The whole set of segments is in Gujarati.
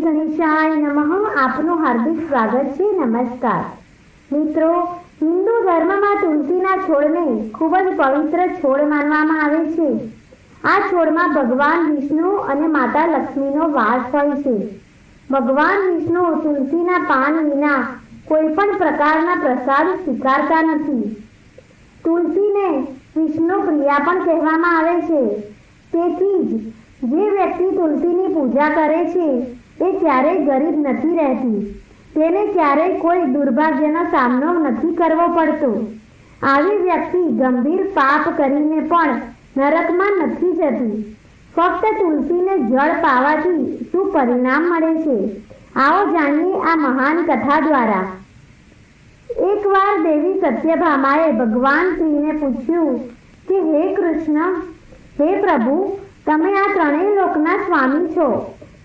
ગણેશાય નમઃ. આપનું હાર્દિક સ્વાગત છે. નમસ્કાર મિત્રો. હિન્દુ ધર્મમાં તુલસીના છોડને ખૂબ જ પવિત્ર છોડ માનવામાં આવે છે. આ છોડમાં ભગવાન વિષ્ણુ અને માતા લક્ષ્મીનો વાસ હોય છે. ભગવાન વિષ્ણુ તુલસીના પાન વિના કોઈ પણ પ્રકારના પ્રસાદ સ્વીકારતા નથી. તુલસીને વિષ્ણુ પ્રિયા પણ કહેવામાં આવે છે. તેથી જ જે વ્યક્તિ તુલસીની પૂજા કરે છે એ ક્યારેય ગરીબ નથી રહેતી. તેને ક્યારેય કોઈ દુર્ભાગ્યનો સામનો નથી કરવો પડતો. આવી વ્યક્તિ ગંભીર પાપ કરીને પણ નરકમાં નથી જતી. ફક્ત તુલસીને જળ પાવાથી શું પરિણામ મળે છે, આવો જાણીએ આ મહાન કથા દ્વારા. એકવાર દેવી સત્યભામાએ ભગવાન શ્રીને પૂછ્યું કે હે કૃષ્ણ, હે પ્રભુ, તમે આ ત્રણેય લોકના સ્વામી છો,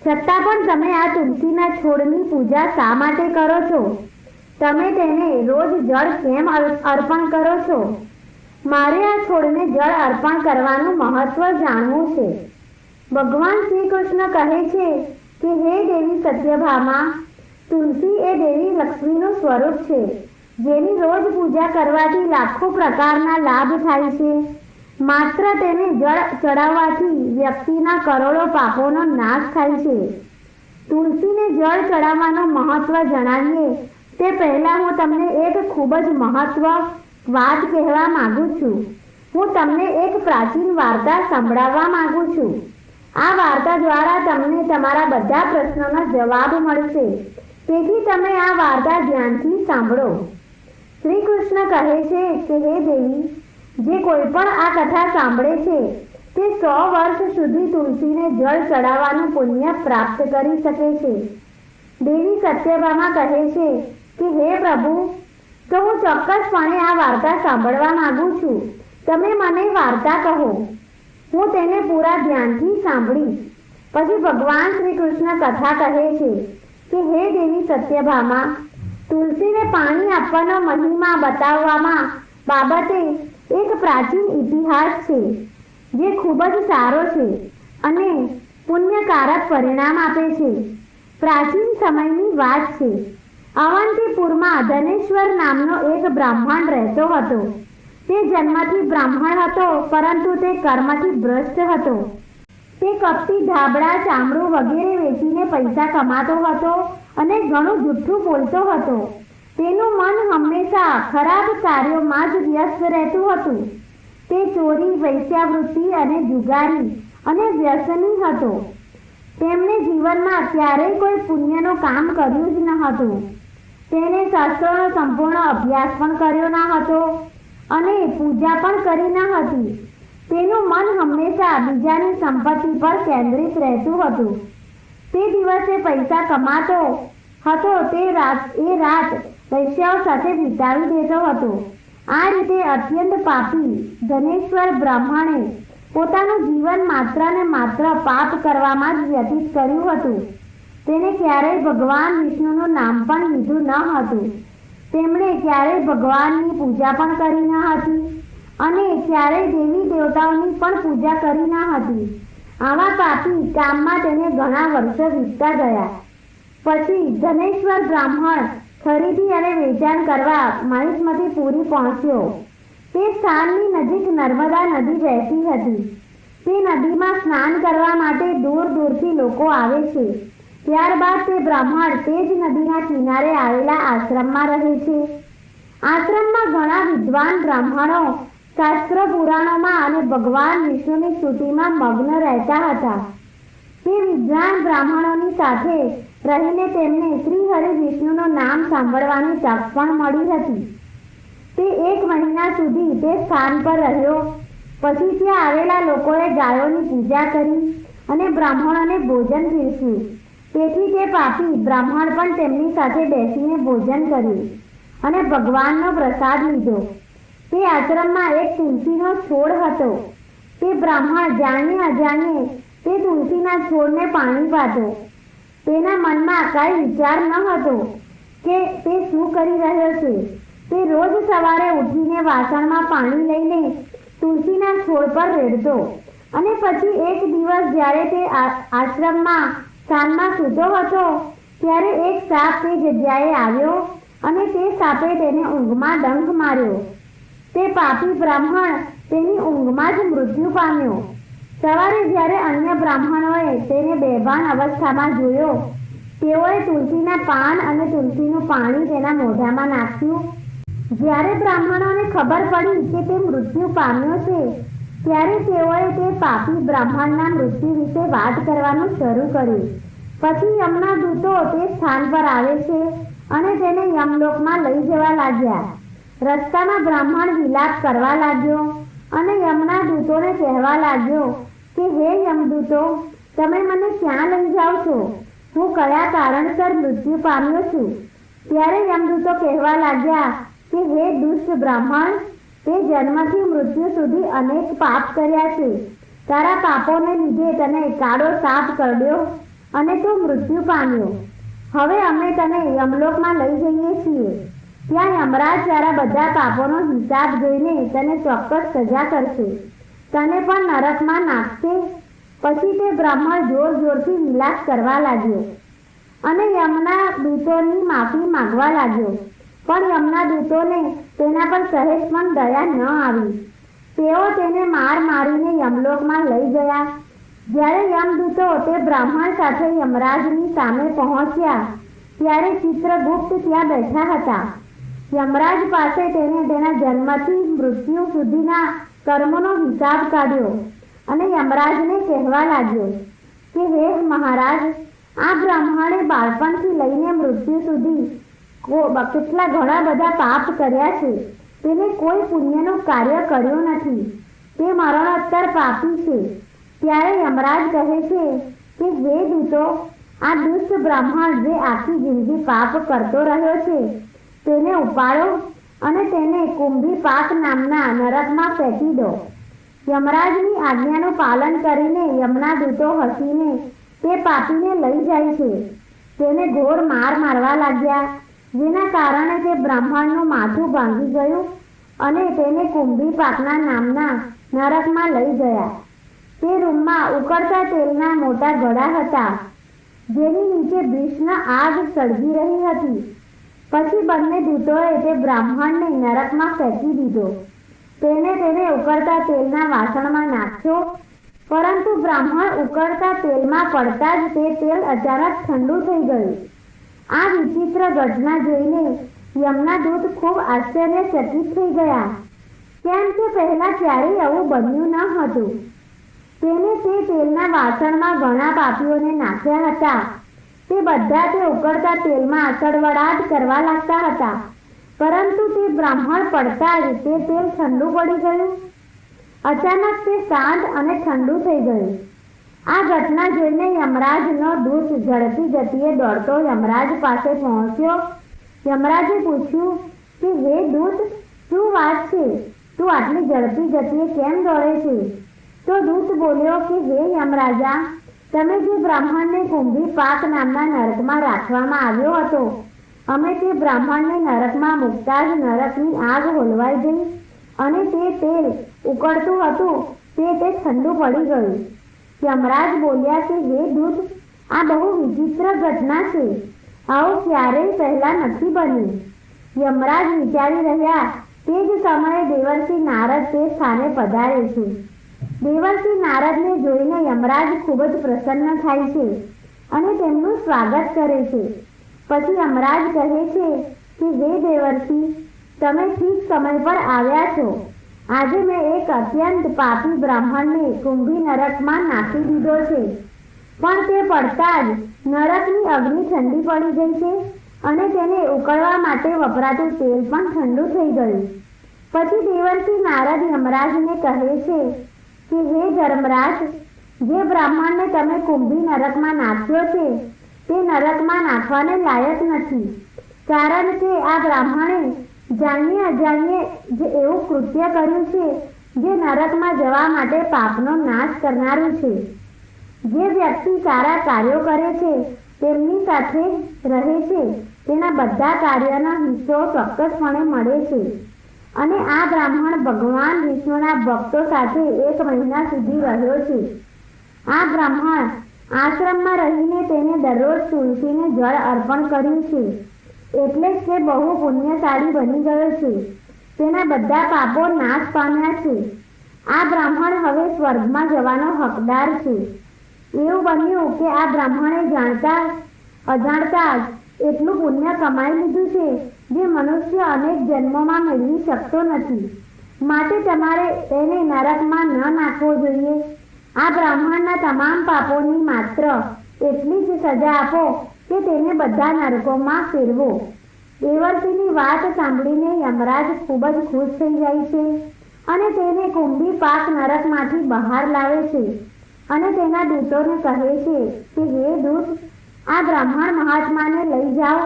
છતાં પણ તમે આ તુલસીના છોડની પૂજા શા માટે કરો છો? તમે તેને રોજ જળ કેમ અર્પણ કરો છો? મારે આ છોડને જળ અર્પણ કરવાનું મહત્વ જાણવું છે. ભગવાન શ્રી કૃષ્ણ કહે છે કે હે દેવી સત્યભામા, તુલસી એ દેવી લક્ષ્મીનું સ્વરૂપ છે, જેની રોજ પૂજા કરવાથી લાખો પ્રકારના લાભ થાય છે. માત્ર તેને જળ ચડાવવાથી વ્યક્તિના કરોડો પાપોનો નાશ થાય છે. તુલસીને જળ ચડાવવાનું મહત્વ જણાવીએ તે પહેલાં હું તમને એક ખૂબ જ મહત્વ વાત કહેવા માંગુ છું. હું તમને એક પ્રાચીન વાર્તા સંભળાવવા માંગુ છું. આ વાર્તા દ્વારા તમને તમારા બધા પ્રશ્નોનો જવાબ મળશે. તેથી તમે આ વાર્તા ધ્યાનથી સાંભળો. શ્રી કૃષ્ણ કહે છે કે હે દેવી, જે કોઈ પણ આ કથા સાંભળે છે તે 100 વર્ષ સુધી તુલસીને જળ ચડાવવાનું પુણ્ય પ્રાપ્ત કરી શકે છે. દેવી સત્યભામા કહે છે કે હે પ્રભુ, તો હું ચોક્કસપણે આ વાર્તા સાંભળવા માંગુ છું. તમે મને વાર્તા કહો, હું તેને પૂરા ધ્યાનથી સાંભળીશ. પછી ભગવાન શ્રી કૃષ્ણ કથા કહે છે કે હે દેવી સત્યભામા, તુલસીને પાણી આપવાનો મહિમા બતાવવામાં બાબતે એક પ્રાચીન ઇતિહાસ છે, જે ખૂબ જ સારો છે અને પુણ્યકારક પરિણામ આપે છે. પ્રાચીન સમયની વાત છે. અવંતીપુરમાં ધનેશ્વર નામનો એક બ્રાહ્મણ રહેતો હતો. તે જન્મથી બ્રાહ્મણ હતો, પરંતુ તે કર્મથી ભ્રષ્ટ હતો. તે કપટી, ધાબળા, ચામડું વગેરે વેચીને પૈસા કમાતો હતો અને ઘણું જૂઠું બોલતો હતો. તેનું મન હંમેશા ખરાબ કાર્યોમાં જ વ્યસ્ત રહેતું હતું. તે ચોરી, વૈશ્યાવૃત્તિ અને જુગારી અને વ્યસની હતો. તેમણે જીવનમાં ક્યારેય કોઈ પુણ્યનું કામ કર્યું જ ન હતું. તેણે શાસ્ત્રોનો સંપૂર્ણ અભ્યાસ પણ કર્યો ન હતો અને પૂજા પણ કરી ન હતી. તેનું મન હંમેશા બીજાની સંપત્તિ પર કેન્દ્રિત રહેતું હતું. તે દિવસે પૈસા કમાતો હતો તે રાત વૈશ્યાઓ સાથે વિતાવી દેતો હતો. આ રીતે અત્યંત પાપી ધનેશ્વર બ્રાહ્મણે પોતાનું જીવન માત્ર ને માત્ર પાપ કરવામાં જ વ્યતીત કર્યું હતું. તેને ક્યારેય ભગવાન વિષ્ણુનું નામ પણ લીધું ન હતું. તેમણે ક્યારેય ભગવાનની પૂજા પણ કરી ન હતી અને ક્યારેય દેવી દેવતાઓની પણ પૂજા કરી ન હતી. આવા પાપી કામમાં તેને ઘણા વર્ષો વીતતા ગયા. પછી ધનેશ્વર બ્રાહ્મણ ખરીદી અને વેચાણ કરવા મહિષ્મતીપુરી પહોંચ્યો. તે સ્થાનની નજીક નર્મદા નદી વહેતી હતી. તે નદીમાં સ્નાન કરવા માટે દૂર દૂરથી લોકો આવે છે. ત્યારબાદ તે બ્રાહ્મણ તે જ નદીના કિનારે આવેલા આશ્રમમાં રહે છે. આશ્રમમાં ઘણા વિદ્વાન બ્રાહ્મણો શાસ્ત્રો, પુરાણોમાં અને ભગવાન વિષ્ણુની સ્તુતિમાં મગ્ન રહેતા હતા. તે વિદ્વાન બ્રાહ્મણોની સાથે રહીને તેમને શ્રી હરિ વિષ્ણુનું નામ સાંભળવાની તક પણ મળી હતી. તે 1 મહિના સુધી તે સ્થાન પર રહ્યો. પછી ત્યાં આવેલા લોકોએ ગાયોની પૂજા કરી અને બ્રાહ્મણોને ભોજન પીરસ્યું. તેથી તે પાપી બ્રાહ્મણ પણ તેમની સાથે બેસીને ભોજન કર્યું અને ભગવાનનો પ્રસાદ લીધો. તે આશ્રમમાં એક તુલસીનો છોડ હતો. તે બ્રાહ્મણ જાણે અજાણે તે તુલસીના છોડને પાણી પાતો. તેના મનમાં કાંઈ વિચાર ન હતો કે તે શું કરી રહ્યો છે. તે રોજ સવારે ઉઠીને વાસણમાં પાણી લઈને તુલસીના છોડ પર રેડતો અને પછી એક દિવસ જ્યારે તે આશ્રમમાં સ્થાનમાં સૂતો હતો ત્યારે એક સાપ તે જગ્યાએ આવ્યો અને તે સાપે તેને ઊંઘમાં ડંખ માર્યો. તે પાપી બ્રાહ્મણ તેની ઊંઘમાં જ મૃત્યુ પામ્યો. સવારે જ્યારે અન્ય બ્રાહ્મણોએ તેને બેભાન અવસ્થામાં જોયો, તેઓએ તુલસીના પાન અને તુલસીનું પાણી તેના મોઢામાં નાખ્યું. જ્યારે બ્રાહ્મણોને ખબર પડી કે તે મૃત્યુ પામ્યો છે, ત્યારે તેઓએ તે પાપી બ્રાહ્મણના મૃત્યુ વિશે વાત કરવાનું શરૂ કર્યું. પછી યમના દૂતો તે સ્થાન પર આવે છે અને તેને યમલોકમાં લઈ જવા લાગ્યા. રસ્તામાં બ્રાહ્મણ વિલાપ કરવા લાગ્યો અને યમના દૂતોને કહેવા લાગ્યો કે હે યમદૂતો, તમે મને ક્યાં લઈ જાઓ છો? હું કયા કારણસર મૃત્યુ પામ્યો છું? ત્યારે યમદૂતો કહેવા લાગ્યા કે હે દુષ્ટ બ્રાહ્મણ, તે જન્મથી મૃત્યુ સુધી અનેક પાપ કર્યા છે. તારા પાપોને લીધે તને કાળો સાપ કરડ્યો અને તું મૃત્યુ પામ્યો. હવે અમે તને યમલોકમાં લઈ જઈએ છીએ. ત્યાં યમરાજ તારા બધા પાપોનો હિસાબ જોઈને તને ચોક્કસ સજા કરશે, તને પણ નરકમાં નાખશે. પછી તે બ્રાહ્મણ જોર જોરથી વિલાસ કરવા લાગ્યો અને યમના દૂતોની માફી માંગવા લાગ્યો. પણ યમના દૂતોને તેના પર સહેજ પણ દયા ન આવી. તેઓ તેને માર મારીને યમલોકમાં લઈ ગયા. જ્યારે યમદૂતો તે બ્રાહ્મણ સાથે યમરાજની સામે પહોંચ્યા, ત્યારે ચિત્રગુપ્ત ત્યાં બેઠા હતા. યમરાજ પાસે તેને તેના જન્મથી મૃત્યુ સુધીના કર્મોનો હિસાબ કાઢ્યો અને યમરાજને કહેવા લાગ્યો કે હે મહારાજ, આ બ્રાહ્મણે બાળપણથી લઈને મૃત્યુ સુધી કેટલા ઘણા બધા પાપ કર્યા છે. તેને કોઈ પુણ્યનું કાર્ય કર્યું નથી. તે મરણોત્તર પાપી છે. ત્યારે યમરાજ કહે છે કે હે દૂતો, આ દુષ્ટ બ્રાહ્મણ જે આખી જિંદગી પાપ કરતો રહ્યો છે, તેને ઉપાડો અને તેને કુંભી પાક નામના નરકમાં ફેંકી દો. યમરાજની આજ્ઞાનું પાલન કરીને યમના દૂતો હસીને તે પાપીને લઈ જાય છે. તેને ઘોર માર મારવા લાગ્યા, જેના કારણે તે બ્રાહ્મણનું માથું ભાંગી ગયું અને તેને કુંભી પાકના નામના નરકમાં લઈ ગયા. તે રૂમમાં ઉકળતા તેલના મોટા ઘડા હતા, જેની નીચે ભીષણ આગ સળગી રહી હતી. પછી બંને દૂતોએ તે બ્રાહ્મણને નરકમાં ફેંકી દીધો. તેને ઉકળતા તેલના વાસણમાં નાખ્યો, પરંતુ બ્રાહ્મણ ઉકળતા તેલમાં પડતા જ તે તેલ અચાનક ઠંડુ થઈ ગયું. આ વિચિત્ર ઘટના જોઈને યમના દૂત ખૂબ આશ્ચર્યચકિત થઈ ગયા, કેમ કે પહેલા ક્યારેય આવું બન્યું ન હતું. તેને તે તેલના વાસણમાં ઘણા પાપીઓને નાખ્યા હતા. તે બધા તે ઉકળતા તેલમાં સળવળાટ કરવા લાગતા હતા, પરંતુ તે બ્રાહ્મણ પડતા જ તે તેલ ઠંડુ પડી ગયું. અચાનક તે શાંત અને ઠંડુ થઈ ગયું. આ ઘટના જોઈને યમરાજનો દૂત ઝડપી ગતિએ દોડતો યમરાજ પાસે પહોંચ્યો. યમરાજે પૂછ્યું કે હે દૂત, શું વાત છે? તું આટલી ઝડપી ગતિએ કેમ દોડે છે? તો દૂત બોલ્યો કે હે યમરાજા, તમે જે બ્રાહ્મણને કુંભી પાક નામના નરકમાં રાખવામાં આવ્યો હતો, અમે તે બ્રાહ્મણને નરકમાં મૂકતા જ નરકની આગ હોલવાઈ ગઈ અને તે તેલ ઉકળતું હતું તે ઠંડુ પડી ગયું. યમરાજ બોલ્યા કે હે દૂત, આ બહુ વિચિત્ર ઘટના છે. આવું ક્યારેય પહેલા નથી બન્યું. યમરાજ વિચારી રહ્યા તે જ સમયે દેવર્ષિ નારદ તે સ્થાને પધારે છે. દેવર્ષિ નારદને જોઈને યમરાજ ખૂબ જ પ્રસન્ન થાય છે અને તેમનું સ્વાગત કરે છે. પછી યમરાજ કહે છે કે હે દેવર્ષિ, તમે ઠીક સમય પર આવ્યા છો. આજે મેં એક અત્યંત પાપી બ્રાહ્મણને કુંભી નરકમાં નાખી દીધો છે, પણ તે પડતા જ નરકની અગ્નિ ઠંડી પડી ગઈ છે અને તેને ઉકળવા માટે વપરાતું તેલ પણ ઠંડુ થઈ ગયું. પછી દેવર્ષિ નારદ યમરાજને કહે છે કે હે ધર્મરાજ, જે બ્રાહ્મણને તમે કુંભી નરકમાં નાખ્યો છે તે નરકમાં નાખવાને લાયક નથી, કારણ કે આ બ્રાહ્મણે જાણીએ અજાણીએ જે એવું કૃત્ય કર્યું છે જે નરકમાં જવા માટે પાપનો નાશ કરનારું છે. જે વ્યક્તિ સારા કાર્યો કરે છે તેમની સાથે રહે છે, તેના બધા કાર્યનો હિસ્સો ચોક્કસપણે મળે છે. અને આ બ્રાહ્મણ ભગવાન વિષ્ણુના ભક્તો સાથે 1 મહિના સુધી રહ્યો છે. આ બ્રાહ્મણ આશ્રમમાં રહીને તેને દરરોજ તુલસીને જળ અર્પણ કર્યું છે, એટલે જ તે બહુ પુણ્યશાળી બની ગયો છે. તેના બધા પાપો નાશ પામ્યા છે. આ બ્રાહ્મણ હવે સ્વર્ગમાં જવાનો હકદાર છે. એવું બન્યું કે આ બ્રાહ્મણે અજાણતા જ એટલું પુણ્ય કમાઈ લીધું છે જે મનુષ્ય અનેક જન્મોમાં મેળવી શકતો નથી. માટે તમારે તેને નરકમાં ન નાખવો જોઈએ. આ બ્રાહ્મણના તમામ પાપોની માત્ર એટલી જ સજા આપો કે તેને બધા નરકોમાં ફેરવો. દેવર્ષિની વાત સાંભળીને યમરાજ ખૂબ જ ખુશ થઈ જાય છે અને તેને કુંભી પાક નરકમાંથી બહાર લાવે છે અને તેના દૂતોને કહે છે કે હે દૂત, આ બ્રાહ્મણ મહાત્માને લઈ જાઓ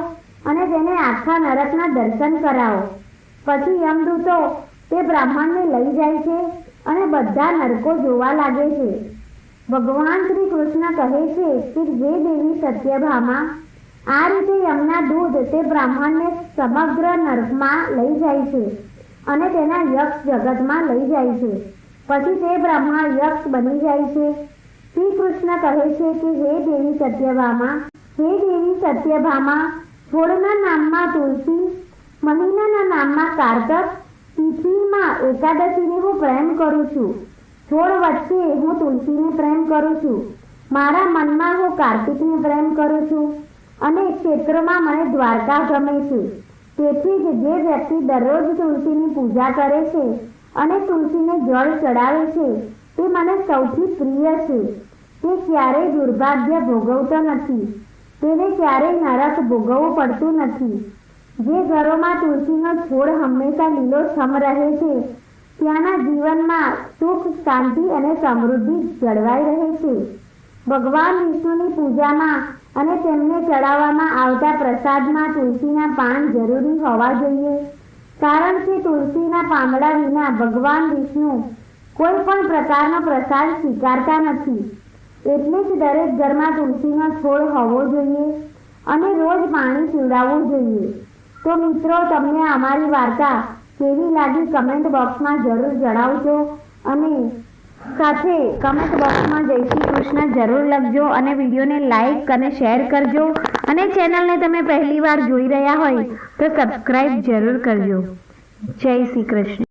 અને તેને આખા નરકના દર્શન કરાવો. પછી યમદૂતો તે બ્રાહ્મણને લઈ જાય છે અને બધા નરકો જોવા લાગે છે. ભગવાન શ્રી કૃષ્ણ કહે છે કે હે દેવી સત્યભામા, આ રીતે યમના દૂત તે બ્રાહ્મણને સમગ્ર નરકમાં લઈ જાય છે અને તેના યક્ષ જગતમાં લઈ જાય છે. પછી તે બ્રાહ્મણ યક્ષ બની જાય છે. શ્રી કૃષ્ણ કહે છે કે હે દેવી સત્યભામા, છોડના નામમાં તુલસી, મહિનાના નામમાં કારતક, તિથિમાં એકાદશીને હું પ્રેમ કરું છું. છોડ વચ્ચે હું તુલસીને પ્રેમ કરું છું. મારા મનમાં હું કાર્તિકને પ્રેમ કરું છું અને ક્ષેત્રમાં મને દ્વારકા ગમે છે. તેથી જ જે વ્યક્તિ દરરોજ તુલસીની પૂજા કરે છે અને તુલસીને જળ ચડાવે છે તે મને સૌથી પ્રિય છે. તે ક્યારેય દુર્ભાગ્ય ભોગવતો નથી. તેને ક્યારેય નરક ભોગવવું પડતું નથી. જે ઘરોમાં તુલસીનો છોડ હંમેશા લીલોછમ રહે છે ત્યાંના જીવનમાં સુખ, શાંતિ અને સમૃદ્ધિ જળવાઈ રહે છે. ભગવાન વિષ્ણુની પૂજામાં અને તેમને ચડાવવામાં આવતા પ્રસાદમાં તુલસીના પાન જરૂરી હોવા જોઈએ, કારણ કે તુલસીના પાંદડા વિના ભગવાન વિષ્ણુ કોઈ પણ પ્રકારનો પ્રસાદ સ્વીકારતા નથી. એટલે જ દરેક ઘરમાં તુલસીનો છોડ હોવો જોઈએ અને રોજ પાણી પીવડાવવું જોઈએ. તો મિત્રો, તમને અમારી વાર્તા કેવી લાગી કમેન્ટ બોક્સમાં જરૂર જણાવજો અને સાથે કમેન્ટ બોક્સમાં જય શ્રી કૃષ્ણ જરૂર લખજો અને વિડીયોને લાઈક અને શેર કરજો અને ચેનલને તમે પહેલી વાર જોઈ રહ્યા હોય તો સબસ્ક્રાઈબ જરૂર કરજો. જય શ્રી કૃષ્ણ.